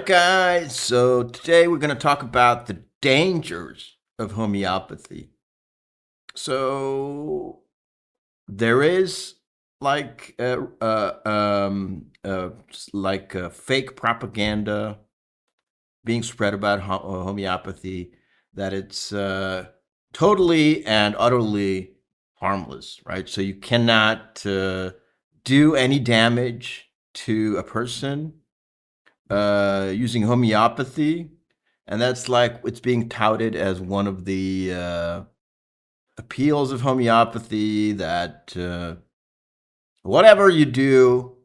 right, guys. So today we're going to talk about the dangers of homeopathy. So there is fake propaganda being spread about homeopathy, that it's totally and utterly harmless, right? So you cannot do any damage to a person using homeopathy, and that's like it's being touted as one of the appeals of homeopathy, that whatever you do,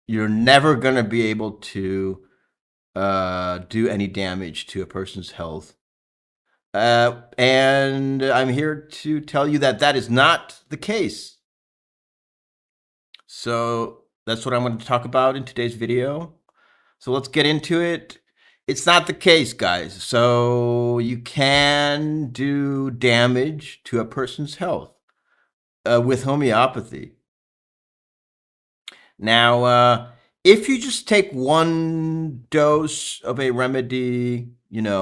you're never going to be able to do any damage to a person's health. And I'm here to tell you that that is not the case. So that's what I'm going to talk about in today's video. So let's get into it. It's not the case, guys. So you can do damage to a person's health with homeopathy. Now, if you just take one dose of a remedy, even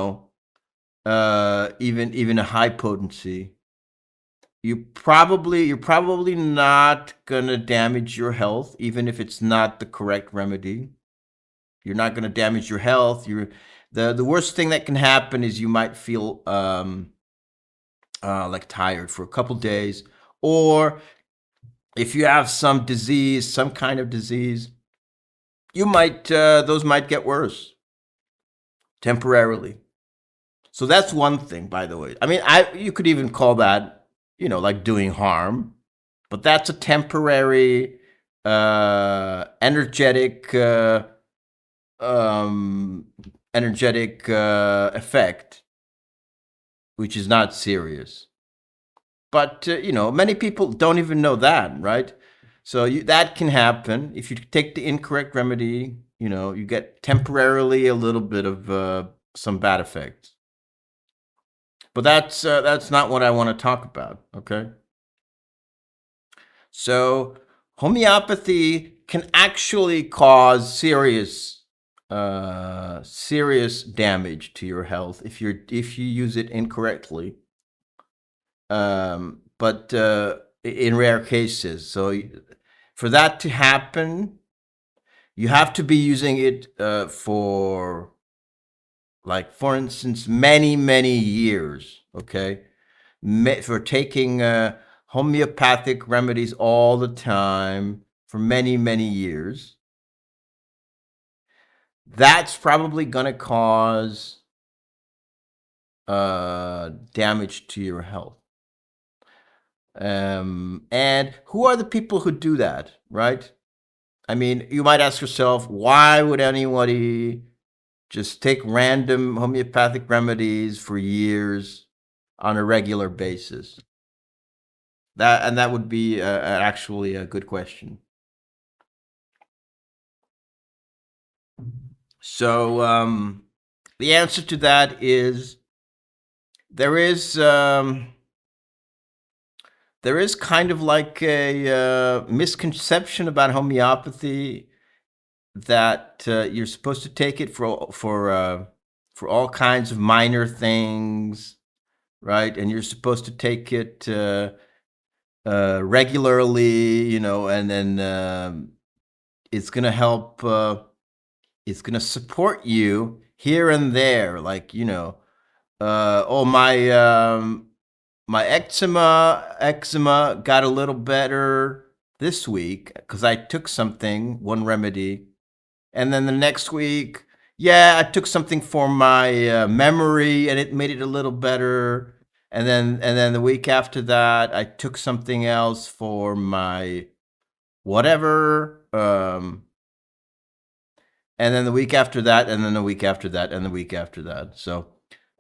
a high potency, you're probably not gonna damage your health, even if it's not the correct remedy. You're not gonna damage your health. The worst thing that can happen is you might feel like tired for a couple days, or if you have some disease, some kind of disease, you might those might get worse temporarily. So that's one thing, by the way. I mean, you could even call that, like doing harm, but that's a temporary energetic effect, which is not serious. But many people don't even know that, right? So that can happen if you take the incorrect remedy. You get temporarily a little bit of some bad effects. But that's not what I want to talk about. Okay. So homeopathy can actually cause serious damage to your health if you use it incorrectly. But in rare cases. So for that to happen, you have to be using it for instance, many years. Okay, for taking homeopathic remedies all the time for many years. That's probably going to cause damage to your health. And who are the people who do that, right? I mean, you might ask yourself, why would anybody just take random homeopathic remedies for years on a regular basis? That would be actually a good question. So the answer to that is there is kind of like a misconception about homeopathy, that you're supposed to take it for all kinds of minor things, right? And you're supposed to take it regularly, and then it's gonna help. It's gonna support you here and there, like oh, my eczema got a little better this week because I took one remedy. And then the next week, yeah, I took something for my memory and it made it a little better. And then the week after that, I took something else for my whatever. And then the week after that, and then the week after that, and the week after that. So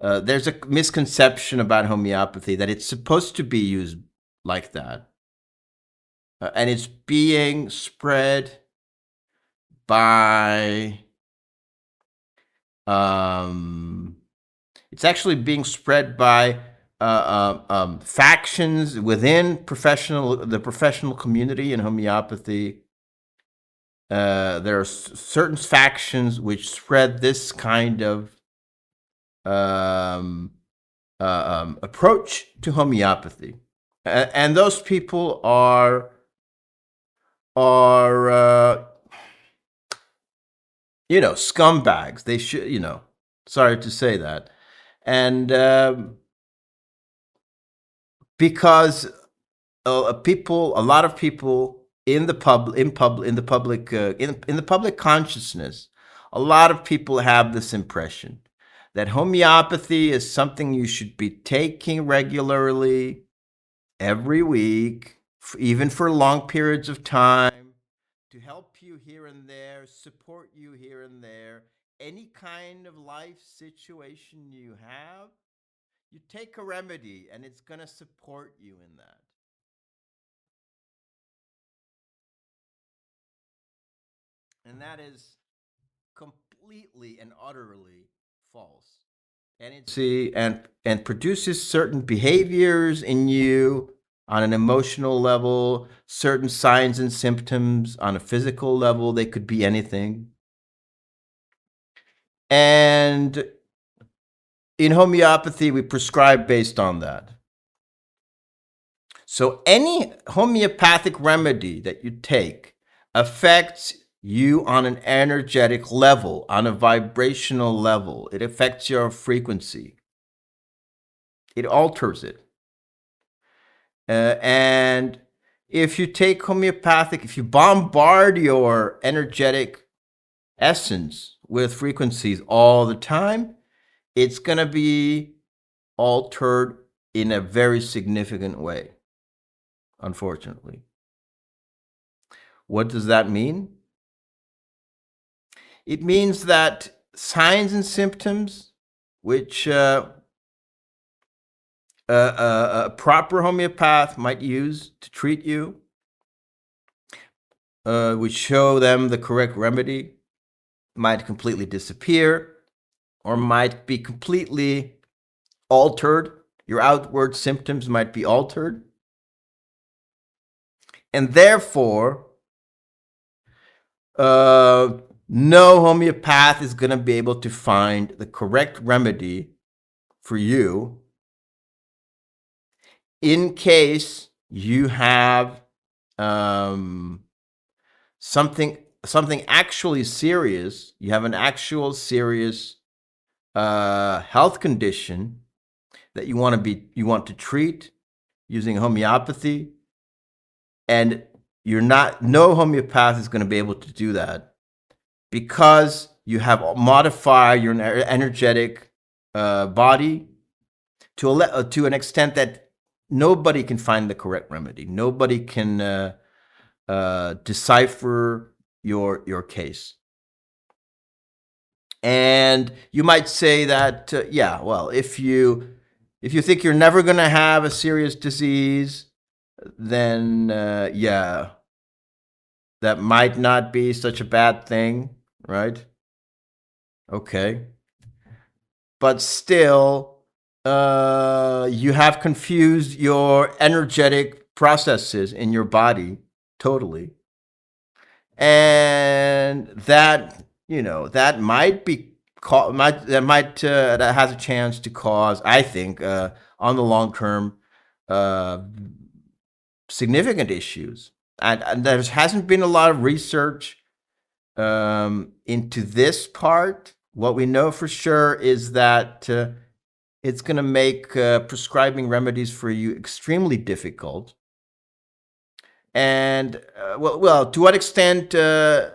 there's a misconception about homeopathy that it's supposed to be used like that. And it's being spread by it's actually being spread by factions within the professional community in homeopathy, there are certain factions which spread this kind of um, approach to homeopathy, and those people are scumbags. They should, sorry to say that, and because a lot of people in the public consciousness, a lot of people have this impression that homeopathy is something you should be taking regularly every week, even for long periods of time, to help you here and there, support you here and there. Any kind of life situation you have, you take a remedy and it's going to support you in that. And that is completely and utterly false. And it's and produces certain behaviors in you on an emotional level, certain signs and symptoms on a physical level. They could be anything. And in homeopathy, we prescribe based on that. So any homeopathic remedy that you take affects you on an energetic level, on a vibrational level. It affects your frequency. It alters it. And if you take homeopathic, if you bombard your energetic essence with frequencies all the time, it's going to be altered in a very significant way, unfortunately. What does that mean? It means that signs and symptoms, which a proper homeopath might use to treat you, which show them the correct remedy, might completely disappear or might be completely altered. Your outward symptoms might be altered. And therefore, no homeopath is going to be able to find the correct remedy for you in case you have something actually serious. You have an actual serious health condition that you want to treat using homeopathy, and no homeopath is going to be able to do that because you have modified your energetic body to an extent that nobody can find the correct remedy. Nobody can decipher your case. And you might say that, well, if you think you're never going to have a serious disease, then that might not be such a bad thing, right? Okay. But still, you have confused your energetic processes in your body totally. And that, that might be that has a chance to cause, I think, on the long term, significant issues. And there hasn't been a lot of research into this part. What we know for sure is that it's going to make prescribing remedies for you extremely difficult. And well, to what extent, the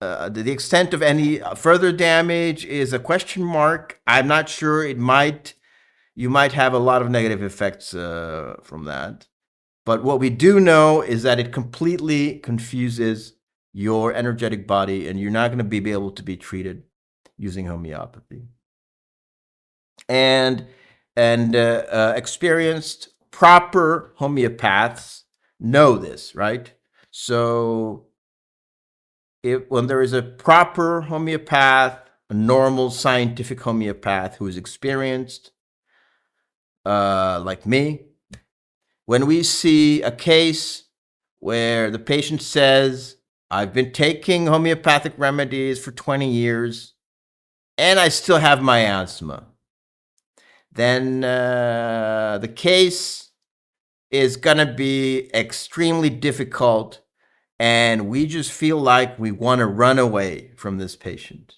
extent of any further damage is a question mark. I'm not sure. You might have a lot of negative effects from that. But what we do know is that it completely confuses your energetic body, and you're not going to be able to be treated using homeopathy. And experienced proper homeopaths know this, right? So when there is a proper homeopath, a normal scientific homeopath who is experienced, like me, when we see a case where the patient says, I've been taking homeopathic remedies for 20 years and I still have my asthma, then the case is going to be extremely difficult, and we just feel like we want to run away from this patient.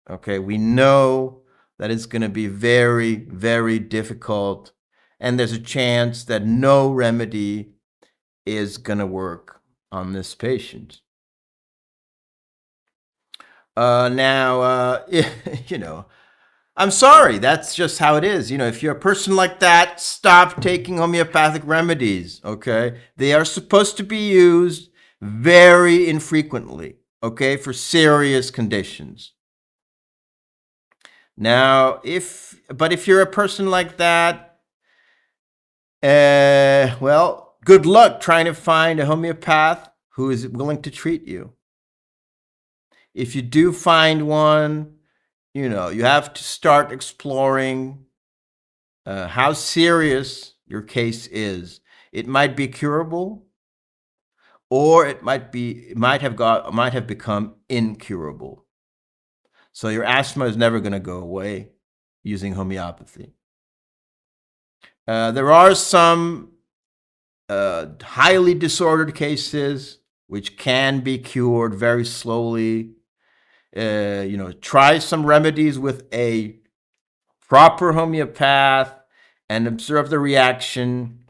Okay, we know that it's going to be very, very difficult, and there's a chance that no remedy is going to work on this patient. Now, you know, I'm sorry, that's just how it is. You know, if you're a person like that, stop taking homeopathic remedies, okay? They are supposed to be used very infrequently, okay, for serious conditions. Now, if you're a person like that, well, good luck trying to find a homeopath who is willing to treat you. If you do find one, you know, you have to start exploring how serious your case is. It might be curable, or it might have become incurable. So your asthma is never going to go away using homeopathy. There are some highly disordered cases which can be cured very slowly. You know, try some remedies with a proper homeopath and observe the reaction.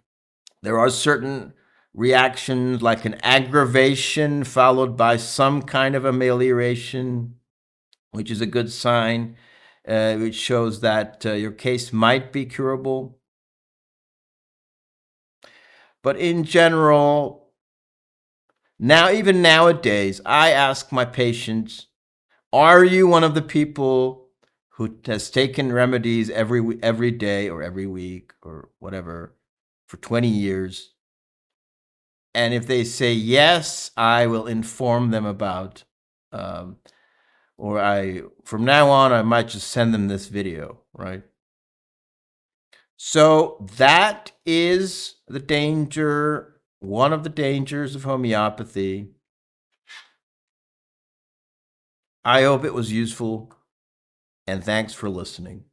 There are certain reactions like an aggravation followed by some kind of amelioration, which is a good sign, which shows that your case might be curable. But in general, even nowadays, I ask my patients, are you one of the people who has taken remedies every day or every week or whatever for 20 years? And if they say yes, I will inform them about, from now on, I might just send them this video, right? So that is the danger, one of the dangers of homeopathy. I hope it was useful, and thanks for listening.